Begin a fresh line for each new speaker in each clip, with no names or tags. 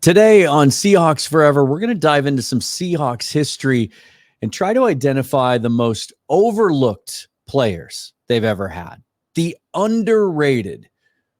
Today on Seahawks Forever, we're going to dive into some Seahawks history and try to identify the most overlooked players they've ever had. The underrated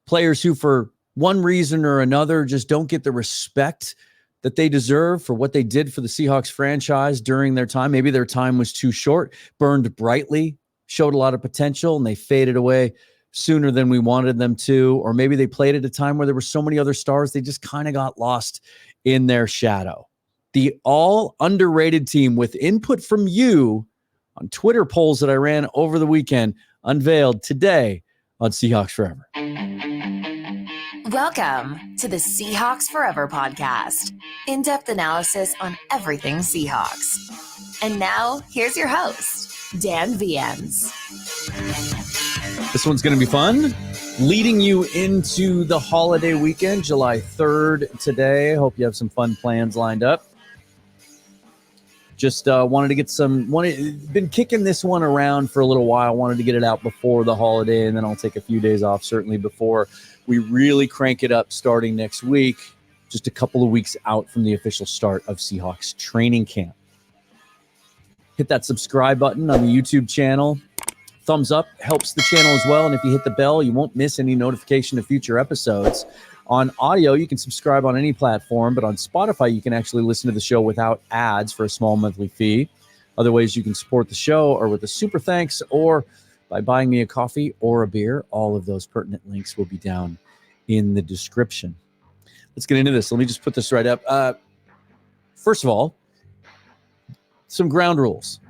players who, for one reason or another, just don't get the respect that they deserve for what they did for the Seahawks franchise during their time. Maybe their time was too short, burned brightly, showed a lot of potential, and they faded away sooner than we wanted them to. Or maybe they played at a time where there were so many other stars, they just kind of got lost in their shadow. The all underrated team, with input from you on Twitter polls that I ran over the weekend, unveiled today on Seahawks Forever.
Welcome to the Seahawks Forever podcast. In-depth analysis on everything Seahawks. And now, here's your host, Dan VMs.
This one's going to be fun. Leading you into the holiday weekend, July 3rd today. Hope you have some fun plans lined up. Just wanted to get been kicking this one around for a little while. Wanted to get it out before the holiday, and then I'll take a few days off, certainly before we really crank it up starting next week, just a couple of weeks out from the official start of Seahawks training camp. Hit that subscribe button on the YouTube channel. Thumbs up helps the channel as well. And if you hit the bell, you won't miss any notification of future episodes. On audio, you can subscribe on any platform, but on Spotify, you can actually listen to the show without ads for a small monthly fee. Other ways you can support the show are with a super thanks or by buying me a coffee or a beer. All of those pertinent links will be down in the description. Let's get into this. Let me just put this right up. First of all, some ground rules.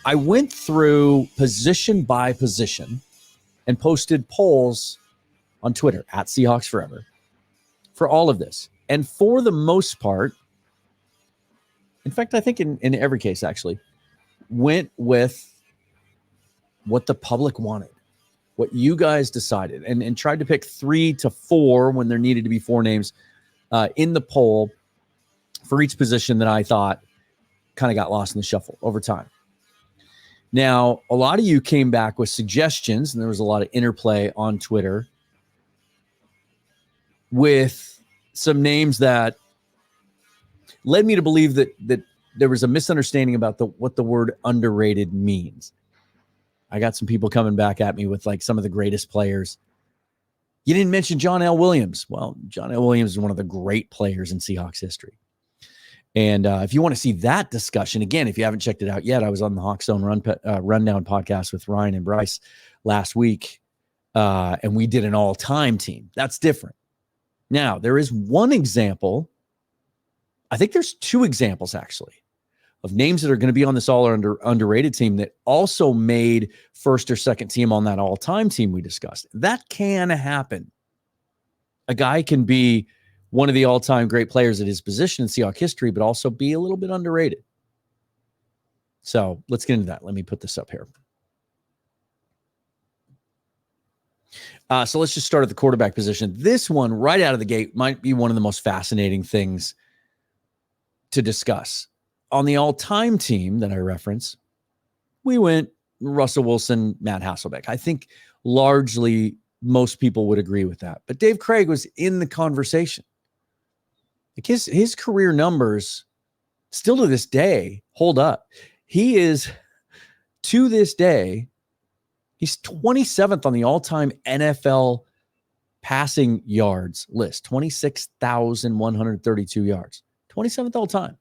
I went through position by position and posted polls on Twitter at Seahawks Forever for all of this. And for the most part, in fact, I think in every case, actually, went with what the public wanted, what you guys decided, and tried to pick 3 to 4 when there needed to be 4 names in the poll for each position that I thought kind of got lost in the shuffle over time. Now, a lot of you came back with suggestions, and there was a lot of interplay on Twitter with some names that led me to believe that there was a misunderstanding about what the word underrated means. I got some people coming back at me with like some of the greatest players. You didn't mention John L. Williams. Well, John L. Williams is one of the great players in Seahawks history. And if you want to see that discussion, again, if you haven't checked it out yet, I was on the Hawk Zone Rundown podcast with Ryan and Bryce last week, and we did an all-time team. That's different. Now, there is one example. I think there's 2 examples, actually, of names that are going to be on this underrated team that also made first or second team on that all-time team we discussed. That can happen. A guy can be one of the all-time great players at his position in Seahawks history, but also be a little bit underrated. So let's get into that. Let me put this up here. So let's just start at the quarterback position. This one, right out of the gate, might be one of the most fascinating things to discuss. On the all-time team that I reference, we went Russell Wilson, Matt Hasselbeck. I think largely most people would agree with that. But Dave Craig was in the conversation. Like his career numbers still to this day hold up. He is, to this day, he's 27th on the all-time NFL passing yards list, 26,132 yards, 27th all-time.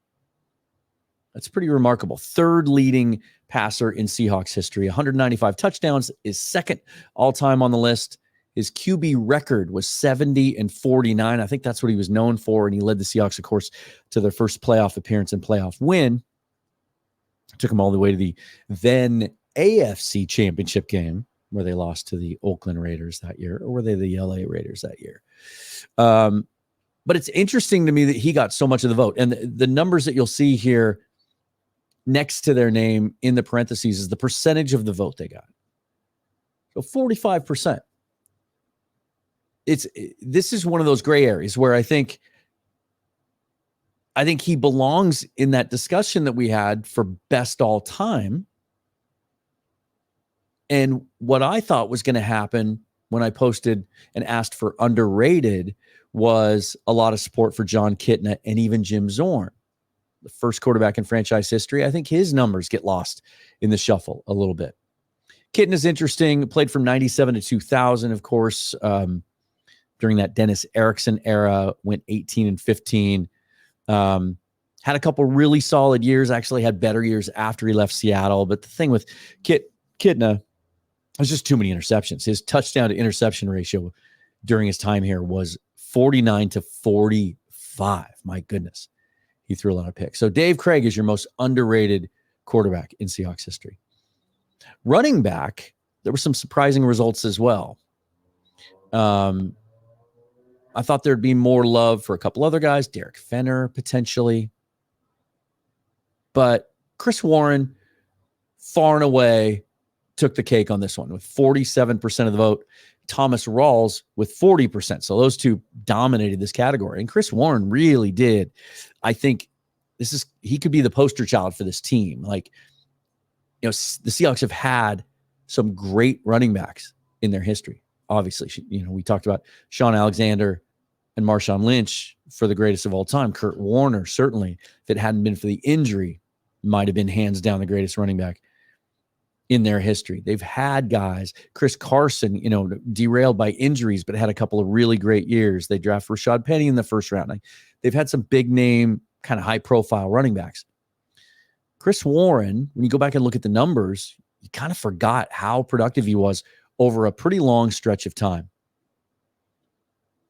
That's pretty remarkable. 3rd leading passer in Seahawks history, 195 touchdowns, is 2nd all-time on the list. His QB record was 70-49. I think that's what he was known for, and he led the Seahawks, of course, to their first playoff appearance and playoff win. Took them all the way to the then AFC Championship game, where they lost to the Oakland Raiders that year, or were they the LA Raiders that year? But it's interesting to me that he got so much of the vote. And the numbers that you'll see here next to their name in the parentheses is the percentage of the vote they got. So 45%. This is one of those gray areas where I think he belongs in that discussion that we had for best all time. And what I thought was going to happen when I posted and asked for underrated was a lot of support for John Kitna and even Jim Zorn, the first quarterback in franchise history. I think his numbers get lost in the shuffle a little bit. Kitna is interesting, played from 97 to 2000, of course, during that Dennis Erickson era, went 18-15. Had a couple really solid years, actually had better years after he left Seattle. But the thing with Kitna was just too many interceptions. His touchdown to interception ratio during his time here was 49-45. My goodness. He threw a lot of picks. So Dave Craig is your most underrated quarterback in Seahawks history. Running back, there were some surprising results as well. I thought there'd be more love for a couple other guys, Derek Fenner potentially. But Chris Warren, far and away, took the cake on this one with 47% of the vote. Thomas Rawls with 40%. So those two dominated this category. And Chris Warren really did. I think he could be the poster child for this team. Like, the Seahawks have had some great running backs in their history. Obviously, we talked about Sean Alexander and Marshawn Lynch for the greatest of all time. Kurt Warner, certainly, if it hadn't been for the injury, might have been hands down the greatest running back in their history. They've had guys, Chris Carson, derailed by injuries, but had a couple of really great years. They drafted Rashad Penny in the first round. They've had some big name, kind of high profile running backs. Chris Warren, when you go back and look at the numbers, you kind of forgot how productive he was over a pretty long stretch of time.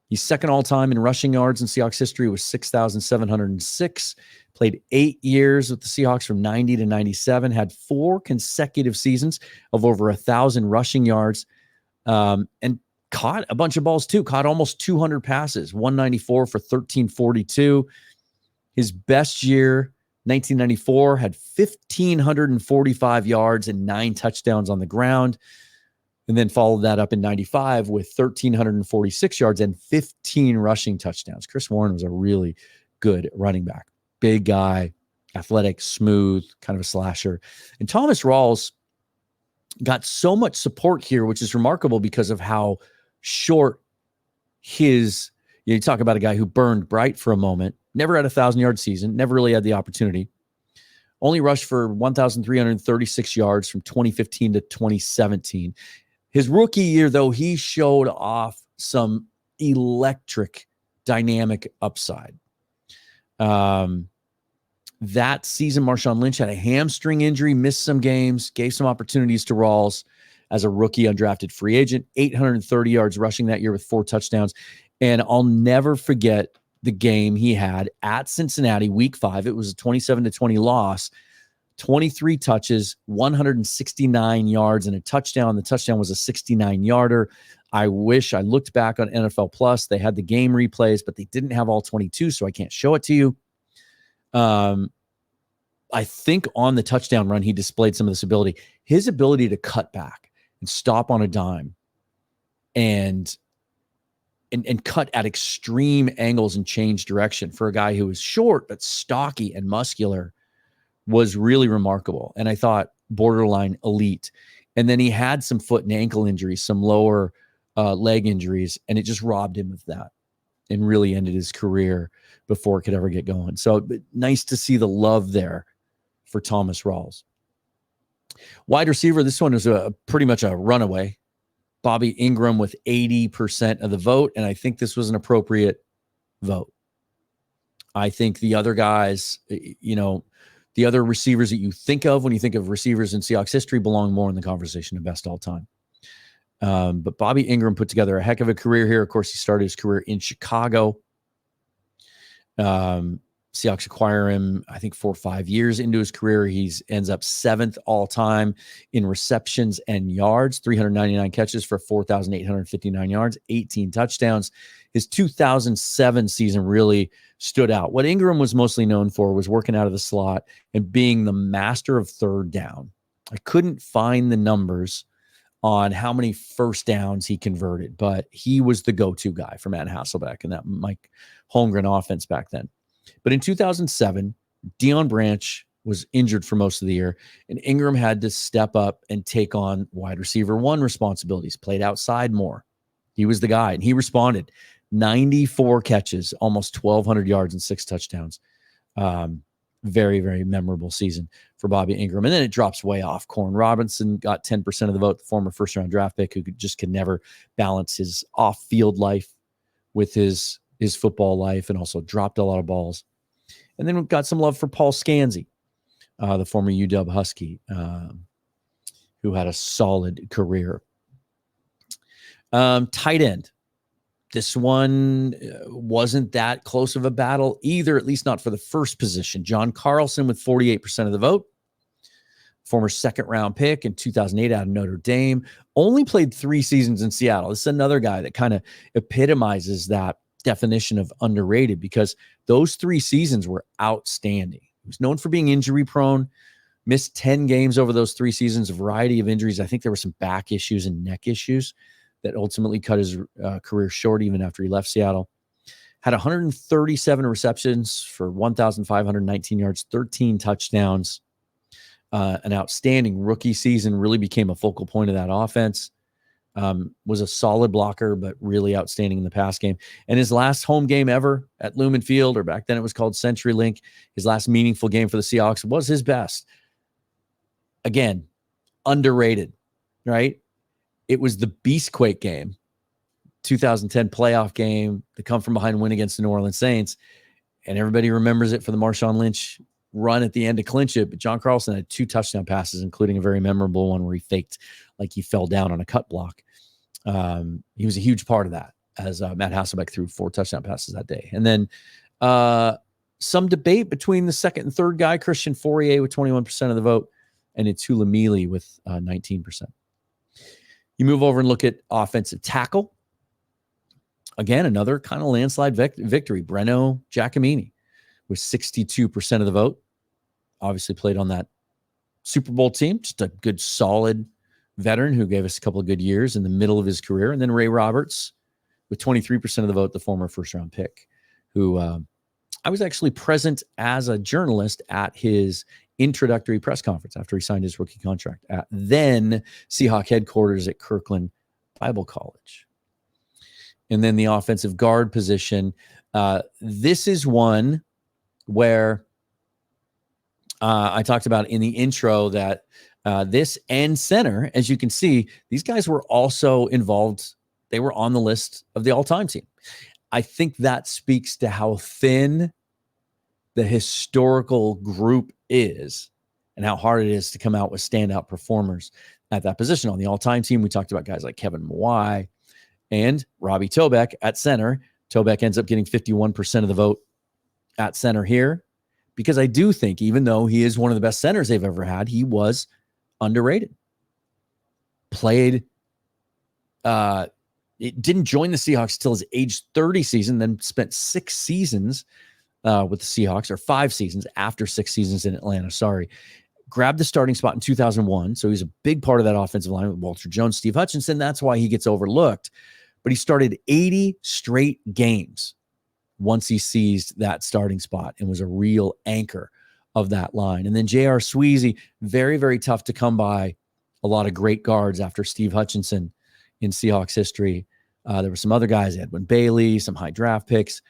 He's second all time in rushing yards in Seahawks history with 6,706. Played 8 years with the Seahawks from 90 to 97. Had 4 consecutive seasons of over 1,000 rushing yards, and caught a bunch of balls too. Caught almost 200 passes, 194 for 1,342. His best year, 1994, had 1,545 yards and 9 touchdowns on the ground. And then followed that up in 95 with 1,346 yards and 15 rushing touchdowns. Chris Warren was a really good running back. Big guy, athletic, smooth, kind of a slasher. And Thomas Rawls got so much support here, which is remarkable because of how short you talk about a guy who burned bright for a moment, never had a 1,000-yard season, never really had the opportunity. Only rushed for 1,336 yards from 2015 to 2017. His rookie year, though, he showed off some electric dynamic upside. That season, Marshawn Lynch had a hamstring injury, missed some games, gave some opportunities to Rawls as a rookie undrafted free agent, 830 yards rushing that year with 4 touchdowns. And I'll never forget the game he had at Cincinnati, week 5. It was a 27-20 loss. 23 touches, 169 yards, and a touchdown. The touchdown was a 69-yarder. I wish I looked back on NFL Plus. They had the game replays, but they didn't have all 22, so I can't show it to you. I think on the touchdown run, he displayed some of this ability. His ability to cut back and stop on a dime and cut at extreme angles and change direction for a guy who was short but stocky and muscular was really remarkable. And I thought borderline elite. And then he had some foot and ankle injuries, some lower leg injuries, and it just robbed him of that and really ended his career before it could ever get going. So nice to see the love there for Thomas Rawls. Wide receiver, this one was pretty much a runaway. Bobby Ingram with 80% of the vote, and I think this was an appropriate vote. I think the other guys, the other receivers that you think of when you think of receivers in Seahawks history belong more in the conversation of best all time. But Bobby Ingram put together a heck of a career here. Of course, he started his career in Chicago. Seahawks acquire him, I think, 4 or 5 years into his career. He ends up 7th all-time in receptions and yards, 399 catches for 4,859 yards, 18 touchdowns. His 2007 season really stood out. What Ingram was mostly known for was working out of the slot and being the master of third down. I couldn't find the numbers on how many first downs he converted, but he was the go-to guy for Matt Hasselbeck and that Mike Holmgren offense back then. But in 2007, Deion Branch was injured for most of the year, and Ingram had to step up and take on wide receiver 1 responsibilities, played outside more. He was the guy, and he responded. 94 catches, almost 1,200 yards and 6 touchdowns. Very, very memorable season for Bobby Ingram. And then it drops way off. Corn Robinson got 10% of the vote, the former first-round draft pick who could never balance his off-field life with his football life, and also dropped a lot of balls. And then we've got some love for Paul Scanzi, the former UW Husky, who had a solid career. Tight end. This one wasn't that close of a battle either, at least not for the first position. John Carlson with 48% of the vote. Former second-round pick in 2008 out of Notre Dame. Only played 3 seasons in Seattle. This is another guy that kind of epitomizes that definition of underrated, because those 3 seasons were outstanding. He was known for being injury-prone, missed 10 games over those 3 seasons, a variety of injuries. I think there were some back issues and neck issues that ultimately cut his career short even after he left Seattle. Had 137 receptions for 1,519 yards, 13 touchdowns, an outstanding rookie season, really became a focal point of that offense. Was a solid blocker, but really outstanding in the pass game. And his last home game ever at Lumen Field, or back then it was called CenturyLink, his last meaningful game for the Seahawks, was his best. Again, underrated, right? It was the Beastquake game, 2010 playoff game, the come-from-behind win against the New Orleans Saints, and everybody remembers it for the Marshawn Lynch run at the end to clinch it. But John Carlson had 2 touchdown passes, including a very memorable one where he faked like he fell down on a cut block. He was a huge part of that, as Matt Hasselbeck threw 4 touchdown passes that day. And then some debate between the second and third guy, Christian Fourier with 21% of the vote, and Itula Mealy with 19%. You move over and look at offensive tackle. Again, another kind of landslide victory. Breno Giacomini with 62% of the vote. Obviously played on that Super Bowl team. Just a good, solid veteran who gave us a couple of good years in the middle of his career. And then Ray Roberts with 23% of the vote, the former first-round pick, who I was actually present as a journalist at his introductory press conference after he signed his rookie contract at then Seahawk headquarters at Kirkland Bible College. And then the offensive guard position. This is one where I talked about in the intro that this and center, as you can see, these guys were also involved. They were on the list of the all-time team. I think that speaks to how thin the historical group is and how hard it is to come out with standout performers at that position. On the all-time team, we talked about guys like Kevin Mawai and Robbie Tobeck at center. Tobeck ends up getting 51% of the vote at center here, because I do think, even though he is one of the best centers they've ever had, he was underrated. Played, it didn't join the Seahawks till his age 30 season, then spent 6 seasons with the Seahawks, or 5 seasons after 6 seasons in Atlanta. Sorry. Grabbed the starting spot in 2001. So he's a big part of that offensive line with Walter Jones, Steve Hutchinson. That's why he gets overlooked. But he started 80 straight games once he seized that starting spot and was a real anchor of that line. And then J.R. Sweezy, very, very tough to come by. A lot of great guards after Steve Hutchinson in Seahawks history. There were some other guys, Edwin Bailey, some high draft picks.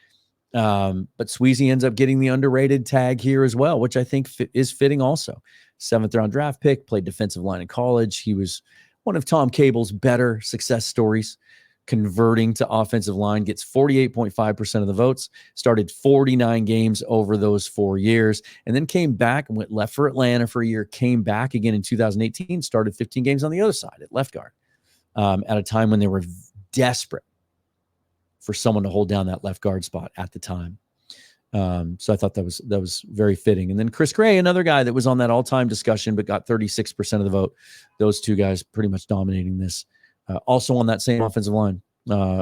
But Sweezy ends up getting the underrated tag here as well, which I think is fitting also. 7th-round draft pick, played defensive line in college. He was one of Tom Cable's better success stories, converting to offensive line, gets 48.5% of the votes, started 49 games over those 4 years, and then came back and went left for Atlanta for a year, came back again in 2018, started 15 games on the other side at left guard at a time when they were desperate for someone to hold down that left guard spot at the time. So I thought that was very fitting. And then Chris Gray, another guy that was on that all-time discussion, but got 36% of the vote. Those 2 guys pretty much dominating this. Also on that same offensive line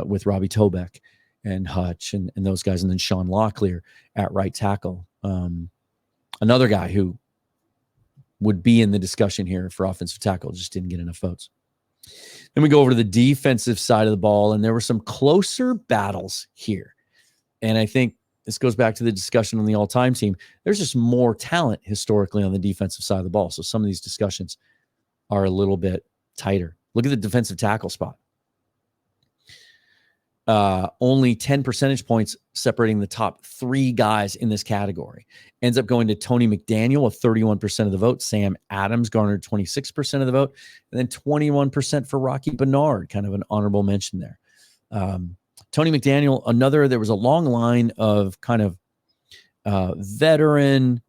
with Robbie Tobeck and Hutch and those guys. And then Sean Locklear at right tackle. Another guy who would be in the discussion here for offensive tackle, just didn't get enough votes. Then we go over to the defensive side of the ball, and there were some closer battles here. And I think this goes back to the discussion on the all-time team. There's just more talent historically on the defensive side of the ball. So some of these discussions are a little bit tighter. Look at the defensive tackle spot. only 10 percentage points separating the top 3 guys in this category. Ends up going to Tony McDaniel with 31% of the vote. Sam Adams garnered 26% of the vote. And then 21% for Rocky Bernard, kind of an honorable mention there. Tony McDaniel, there was a long line of kind of veteran,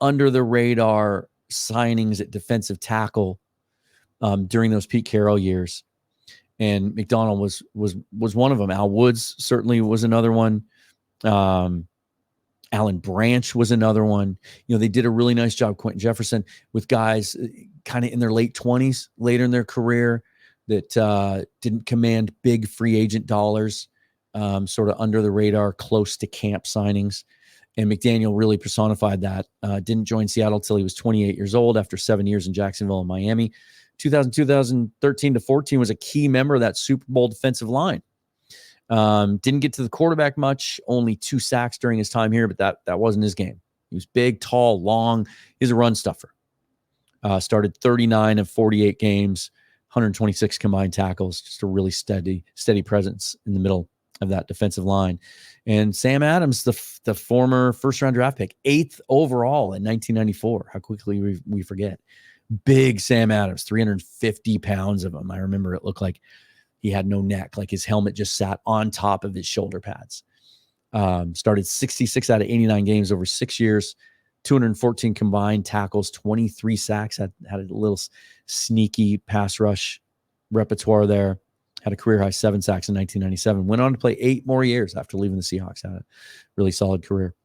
under the radar signings at defensive tackle during those Pete Carroll years. And McDonald was one of them. Al Woods certainly was another one. Alan Branch was another one. They did a really nice job, Quentin Jefferson, with guys kind of in their late 20s, later in their career, that didn't command big free agent dollars, sort of under the radar, close to camp signings. And McDaniel really personified that. Didn't join Seattle till he was 28 years old after 7 years in Jacksonville and Miami. 2013 to 14 was a key member of that Super Bowl defensive line. Didn't get to the quarterback much, only 2 sacks during his time here, but that wasn't his game. He was big, tall, long. He's a run stuffer. Started 39 of 48 games, 126 combined tackles, just a really steady presence in the middle of that defensive line. And Sam Adams, the former first-round draft pick, 8th overall in 1994. How quickly we forget. Big Sam Adams, 350 pounds of him. I remember it looked like he had no neck, like his helmet just sat on top of his shoulder pads. Started 66 out of 89 games over 6 years, 214 combined tackles, 23 sacks, had a little sneaky pass rush repertoire there. Had a career-high 7 sacks in 1997. Went on to play 8 more years after leaving the Seahawks. Had a really solid career.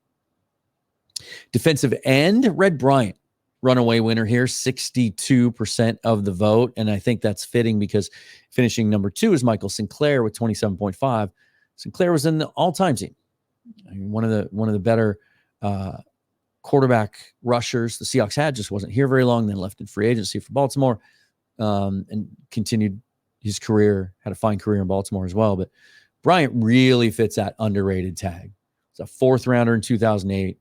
Defensive end, Red Bryant. Runaway winner here, 62% of the vote. And I think that's fitting because finishing number 2 is Michael Sinclair with 27.5. Sinclair was in the all-time team. I mean, one of the better quarterback rushers the Seahawks had, just wasn't here very long, then left in free agency for Baltimore, and continued his career, had a fine career in Baltimore as well. But Bryant really fits that underrated tag. It's a 4th rounder in 2008.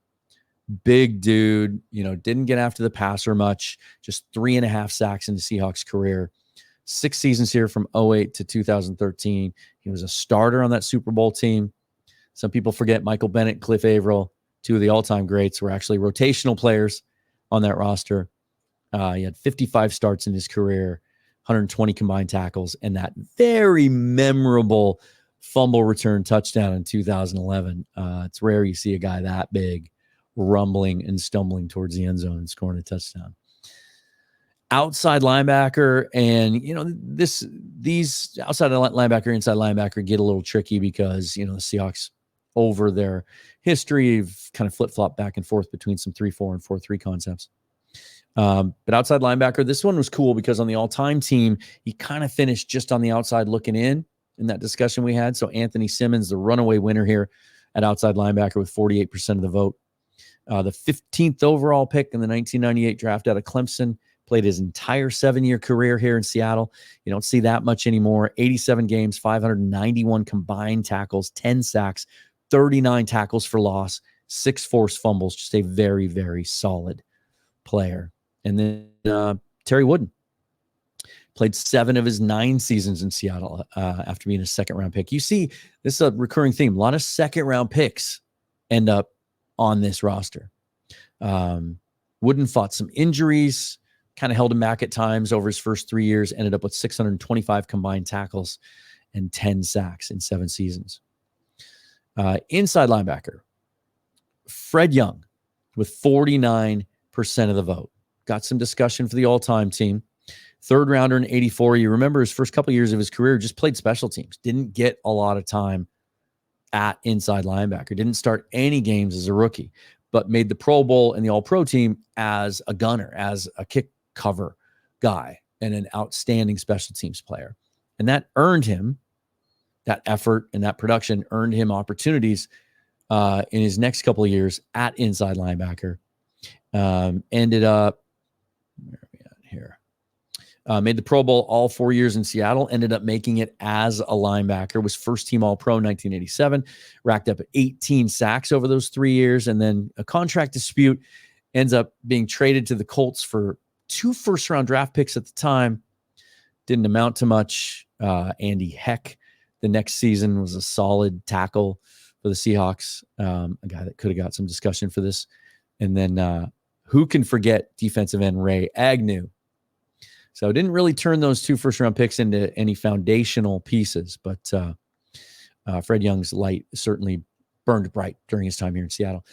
Big dude, didn't get after the passer much, just 3.5 sacks in the Seahawks career. 6 seasons here from 2008 to 2013. He was a starter on that Super Bowl team. Some people forget Michael Bennett, Cliff Averill, 2 of the all-time greats, were actually rotational players on that roster. He had 55 starts in his career, 120 combined tackles, and that very memorable fumble return touchdown in 2011. It's rare you see a guy that big rumbling and stumbling towards the end zone and scoring a touchdown. Outside linebacker, and these outside linebacker, inside linebacker get a little tricky because the Seahawks, over their history, have kind of flip-flopped back and forth between some 3-4 and 4-3 concepts. But outside linebacker, this one was cool because on the all-time team, he kind of finished just on the outside looking in that discussion we had. So Anthony Simmons, the runaway winner here at outside linebacker with 48% of the vote. The 15th overall pick in the 1998 draft out of Clemson, played his entire 7-year career here in Seattle. You don't see that much anymore. 87 games, 591 combined tackles, 10 sacks, 39 tackles for loss, 6 forced fumbles. Just a very, very solid player. And then Terry Wooden played 7 of his 9 seasons in Seattle after being a 2nd-round pick. You see, this is a recurring theme. A lot of 2nd-round picks end up on this roster. Wooden fought some injuries, kind of held him back at times over his first 3 years, ended up with 625 combined tackles and 10 sacks in 7 seasons. Inside linebacker, Fred Young with 49% of the vote. Got some discussion for the all-time team. 3rd rounder in 84. You remember his first couple of years of his career, just played special teams. Didn't get a lot of time at inside linebacker. Didn't start any games as a rookie, but made the Pro Bowl and the All-Pro team as a gunner, as a kick cover guy, and an outstanding special teams player. And that earned him, that effort and that production earned him opportunities in his next couple of years at inside linebacker. Ended up, where are we at here? Made the Pro Bowl all 4 years in Seattle, ended up making it as a linebacker, was first-team All-Pro in 1987, racked up 18 sacks over those 3 years, and then a contract dispute, ends up being traded to the Colts for 2 first-round draft picks at the time. Didn't amount to much. Andy Heck the next season was a solid tackle for the Seahawks, a guy that could have got some discussion for this. And then who can forget defensive end Ray Agnew? So didn't really turn those 2 first-round picks into any foundational pieces, but Fred Young's light certainly burned bright during his time here in Seattle.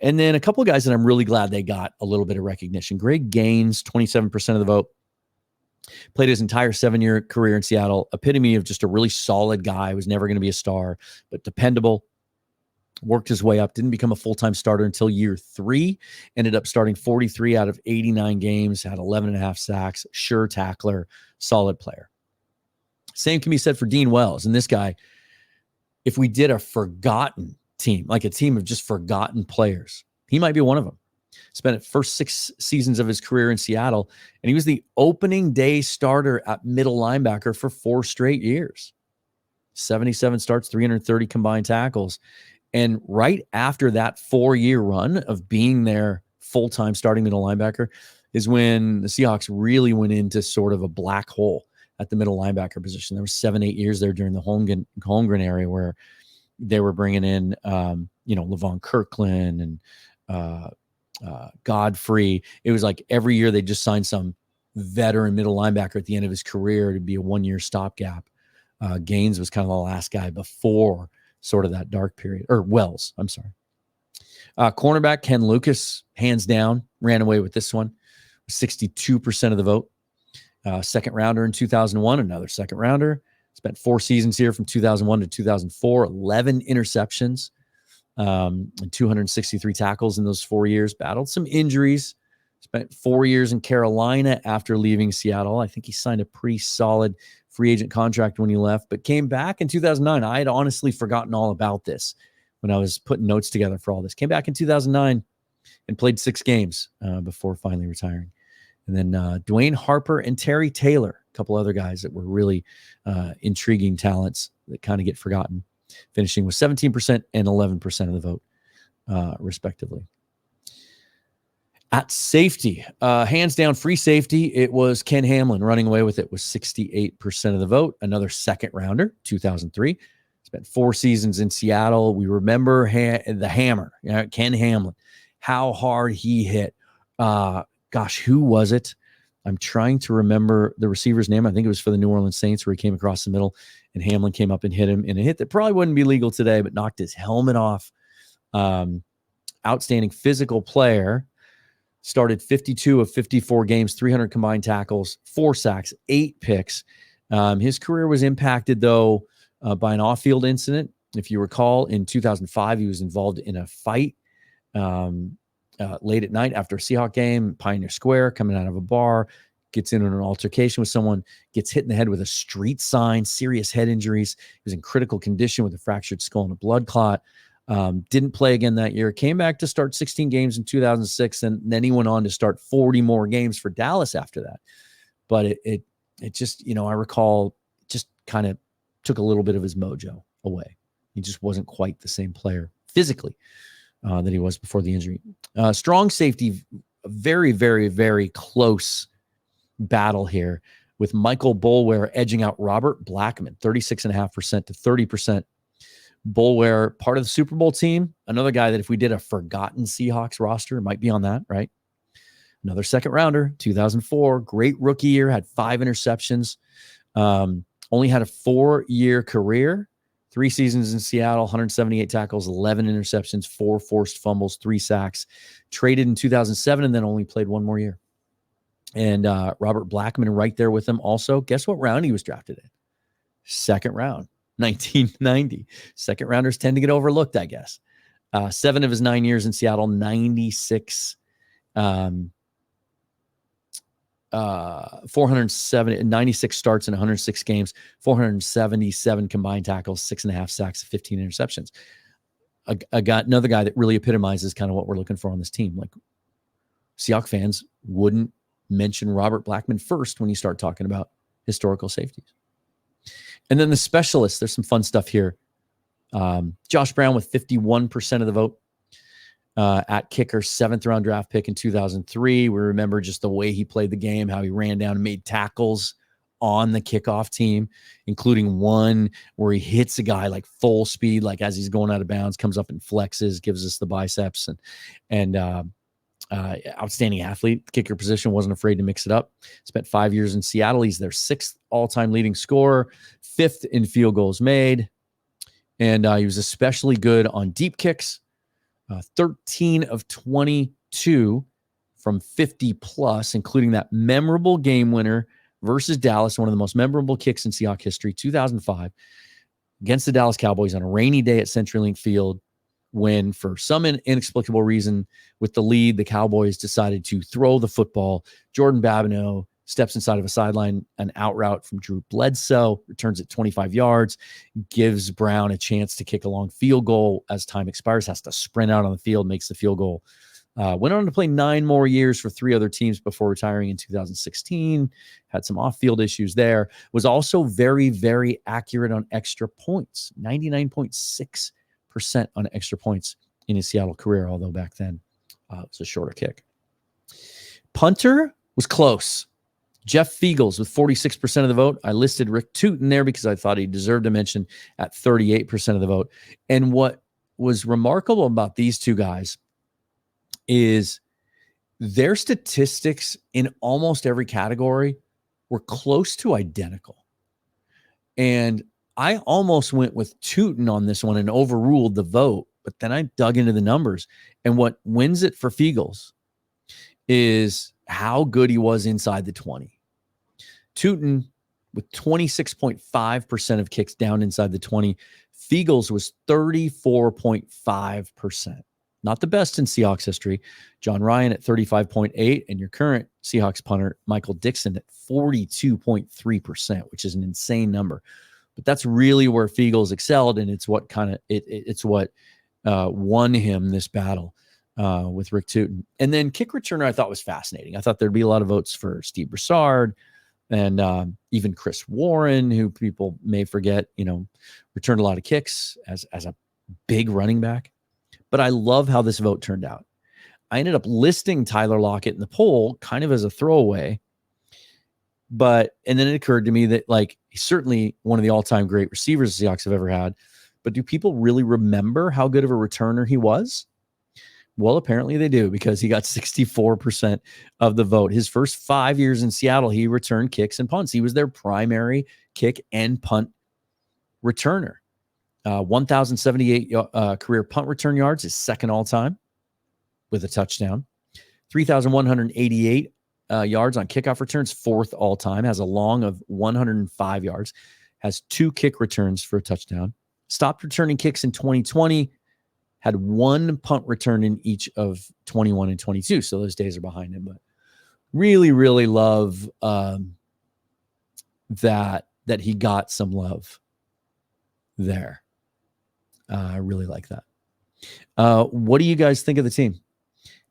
And then a couple of guys that I'm really glad they got a little bit of recognition. Greg Gaines, 27% of the vote. Played his entire 7-year career in Seattle. Epitome of just a really solid guy. Was never going to be a star, but dependable. Worked his way up. Didn't become a full-time starter until year 3. Ended up starting 43 out of 89 games. Had 11.5 sacks. Sure tackler. Solid player. Same can be said for Dean Wells. And this guy, if we did a forgotten team, like a team of just forgotten players, he might be one of them. Spent the first 6 seasons of his career in Seattle, and he was the opening day starter at middle linebacker for 4 straight years. 77 starts, 330 combined tackles. And right after that 4-year run of being their full-time starting middle linebacker is when the Seahawks really went into sort of a black hole at the middle linebacker position. There were 7-8 years there during the Holmgren area where they were bringing in, Levon Kirkland and Godfrey. It was like every year they just signed some veteran middle linebacker at the end of his career to be a 1-year stopgap. Gaines was kind of the last guy before sort of that dark period, or Wells, I'm sorry. Cornerback Ken Lucas, hands down, ran away with this one. 62% of the vote. Second rounder in 2001, another second rounder. Spent 4 seasons here from 2001 to 2004, 11 interceptions, and 263 tackles in those 4 years. Battled some injuries. Spent 4 years in Carolina after leaving Seattle. I think he signed a pretty solid free agent contract when he left, but came back in 2009. I had honestly forgotten all about this when I was putting notes together for all this. Came back in 2009 and played 6 games before finally retiring. And then Dwayne Harper and Terry Taylor, a couple other guys that were really intriguing talents that kind of get forgotten, finishing with 17% and 11% of the vote, respectively. At safety, hands down free safety, it was Ken Hamlin running away with it with 68% of the vote. Another second rounder, 2003. Spent 4 seasons in Seattle. We remember the hammer, Ken Hamlin, how hard he hit. Gosh, who was it? I'm trying to remember the receiver's name. I think it was for the New Orleans Saints where he came across the middle and Hamlin came up and hit him in a hit that probably wouldn't be legal today, but knocked his helmet off. Outstanding physical player. Started 52 of 54 games, 300 combined tackles, 4 sacks, 8 picks. His career was impacted, though, by an off-field incident. If you recall, in 2005, he was involved in a fight late at night after a Seahawks game, Pioneer Square, coming out of a bar, gets in an altercation with someone, gets hit in the head with a street sign, serious head injuries. He was in critical condition with a fractured skull and a blood clot. Didn't play again that year. Came back to start 16 games in 2006, and then he went on to start 40 more games for Dallas after that. But it just, I recall, just kind of took a little bit of his mojo away. He just wasn't quite the same player physically that he was before the injury. Strong safety, very, very, very close battle here with Michael Boulware edging out Robert Blackman, 36.5% to 30%. Boulware, part of the Super Bowl team, another guy that if we did a forgotten Seahawks roster, might be on that, right? Another second rounder, 2004, great rookie year, had 5 interceptions, only had a 4-year career, 3 seasons in Seattle, 178 tackles, 11 interceptions, 4 forced fumbles, 3 sacks, traded in 2007, and then only played 1 more year. And Robert Blackman right there with him also. Guess what round he was drafted in? Second round. 1990. Second rounders tend to get overlooked, I guess. 7 of his 9 years in Seattle, 96, 96 starts in 106 games, 477 combined tackles, 6.5 sacks, 15 interceptions. Another guy that really epitomizes kind of what we're looking for on this team. Like, Seahawks fans wouldn't mention Robert Blackman first when you start talking about historical safeties. And then the specialists, there's some fun stuff here. Josh Brown with 51% of the vote at kicker, 7th round draft pick in 2003. We remember just the way he played the game, how he ran down and made tackles on the kickoff team, including one where he hits a guy like full speed, like as he's going out of bounds, comes up and flexes, gives us the biceps, and outstanding athlete. Kicker position, wasn't afraid to mix it up. Spent 5 years in Seattle. He's their 6th all-time leading scorer, 5th in field goals made, and he was especially good on deep kicks. 13 of 22 from 50 plus, including that memorable game winner versus Dallas, one of the most memorable kicks in Seahawks history, 2005, against the Dallas Cowboys on a rainy day at CenturyLink Field, when for some inexplicable reason with the lead, the Cowboys decided to throw the football. Jordan Babineau steps inside of a sideline, an out route from Drew Bledsoe, returns it 25 yards, gives Brown a chance to kick a long field goal as time expires, has to sprint out on the field, makes the field goal. Went on to play 9 more years for 3 other teams before retiring in 2016. Had some off-field issues there. Was also very, very accurate on extra points. 99.6% on extra points in his Seattle career, although back then it was a shorter kick. Punter was close. Jeff Fiegels with 46% of the vote. I listed Rick Tootin there because I thought he deserved a mention at 38% of the vote. And what was remarkable about these two guys is their statistics in almost every category were close to identical. And I almost went with Tootin on this one and overruled the vote, but then I dug into the numbers. And what wins it for Fiegels is how good he was inside the 20. Tootin with 26.5% of kicks down inside the 20. Fiegels was 34.5%. Not the best in Seahawks history. John Ryan at 35.8%, and your current Seahawks punter, Michael Dixon, at 42.3%, which is an insane number. But that's really where Fiegels excelled, and it's what won him this battle with Rick Tootin. And then kick returner I thought was fascinating. I thought there'd be a lot of votes for Steve Broussard and even Chris Warren, who people may forget, returned a lot of kicks as a big running back. But I love how this vote turned out. I ended up listing Tyler Lockett in the poll kind of as a throwaway. And then it occurred to me that he's certainly one of the all-time great receivers the Seahawks have ever had. But do people really remember how good of a returner he was? Well, apparently they do, because he got 64% of the vote. His first 5 years in Seattle, he returned kicks and punts. He was their primary kick and punt returner. 1,078 career punt return yards, is second all-time with a touchdown. 3,188 yards on kickoff returns, 4th all-time. Has a long of 105 yards. Has 2 kick returns for a touchdown. Stopped returning kicks in 2020. Had 1 punt return in each of 21 and 22. So those days are behind him. But really, really love that he got some love there. I really like that. What do you guys think of the team?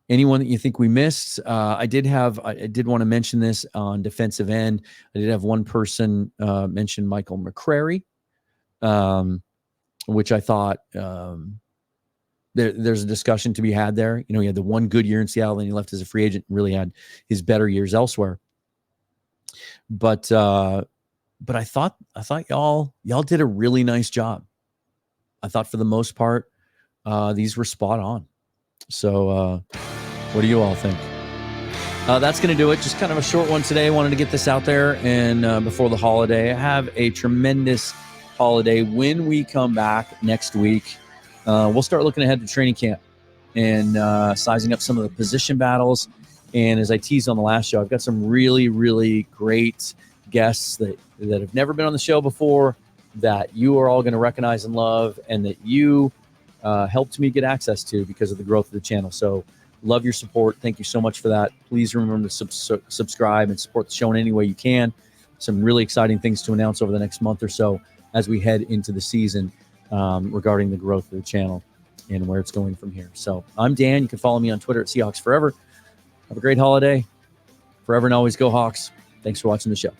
Anyone that you think we missed? I did want to mention this on defensive end. I did have one person mention Michael McCrary, which I thought there's a discussion to be had there. He had the one good year in Seattle, and he left as a free agent and really had his better years elsewhere. But I thought y'all did a really nice job. I thought for the most part, these were spot on. So what do you all think? That's going to do it. Just kind of a short one today. I wanted to get this out there and before the holiday. Have a tremendous holiday. When we come back next week, we'll start looking ahead to training camp and sizing up some of the position battles. And as I teased on the last show, I've got some really, really great guests that have never been on the show before, that you are all going to recognize and love, and that you helped me get access to because of the growth of the channel. So love your support. Thank you so much for that. Please remember to subscribe and support the show in any way you can. Some really exciting things to announce over the next month or so as we head into the season regarding the growth of the channel and where it's going from here. So I'm Dan. You can follow me on Twitter at Seahawks Forever. Have a great holiday. Forever and always go Hawks. Thanks for watching the show.